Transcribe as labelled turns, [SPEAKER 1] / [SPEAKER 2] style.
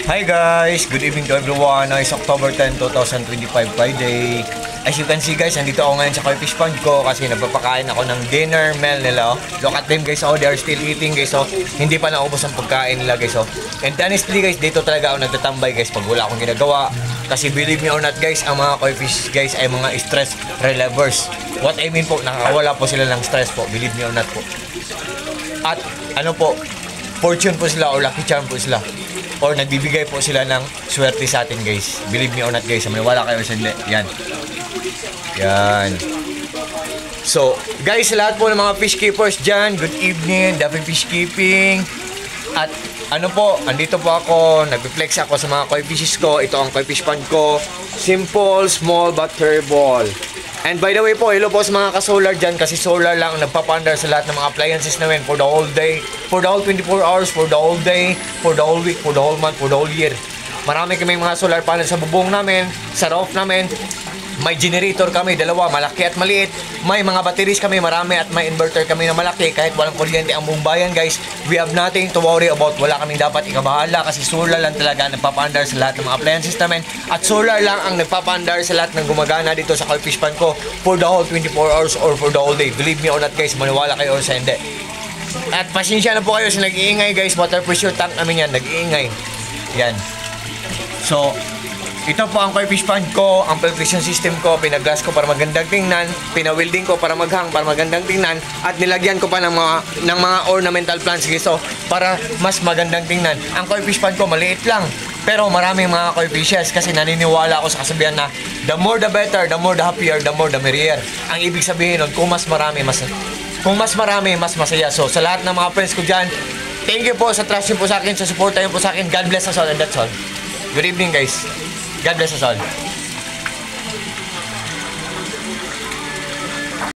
[SPEAKER 1] Hi guys! Good evening to everyone. It's October 10, 2025 Friday. As you can see guys, nandito ako ngayon sa Koi Fish Pond ko kasi nagpapakain ako ng dinner meal nila. Look at them guys, they are still eating guys. Hindi pa naubos ang pagkain nila guys. And honestly guys, dito talaga ako nagtatambay guys pag wala akong ginagawa. Kasi believe me or not guys, ang mga Koi Fish guys ay mga stress relievers. What I mean po, nakakawala po sila ng stress po. Believe me or not po. At ano po, fortune po sila or lucky charm po sila. Or nagbibigay po sila ng swerte sa atin guys. Believe me or not guys, maniwala kayo sa hindi. Yan. Yan. So, guys, sa lahat po ng mga fish keepers dyan, good evening, Daffy Fish Keeping. At ano po, andito po ako, nagpi-flex ako sa mga koi fishes ko. Ito ang koi fish pond ko. Simple, small, but terrible. And by the way po, hello po sa mga ka-solar dyan kasi solar lang ang nagpapandar sa lahat ng mga appliances namin for the whole day, for the whole 24 hours, for the whole day, for the whole week, for the whole month, for the whole year. Marami kaming mga solar panel sa bubong namin, sa roof namin. May generator kami, dalawa, malaki at maliit. May mga batteries kami, marami, at may inverter kami na malaki. Kahit walang kuryente ang buong bayan guys, we have nothing to worry about. Wala kaming dapat ikabahala kasi solar lang talaga nagpapaandar sa lahat ng mga appliances namin. At solar lang ang nagpapaandar sa lahat ng gumagana dito sa Koi Fish Pond ko for the whole 24 hours or for the whole day. Believe me or not guys, maniwala kayo or sa hindi. At pasensya na po kayo sa nag-iingay guys, water pressure tank namin yan, nag-iingay. Yan. So, ito po ang Koi Fish Pond ko, ang filtration system ko, pinaglass ko para magandang tingnan, pinawilding ko para maghang, para magandang tingnan, at nilagyan ko pa ng mga ornamental plants guys, para mas magandang tingnan. Ang Koi Fish Pond ko maliit lang, pero maraming mga koi fishes kasi naniniwala ako sa kasabihan na the more the better, the more the happier, the more the merrier. Ang ibig sabihin nun, kung mas marami, mas masaya. So sa lahat ng mga friends ko dyan, thank you po sa trust nyo po sa akin, sa support nyo po sa akin. God bless us all and that's all. Good evening guys. God bless us all.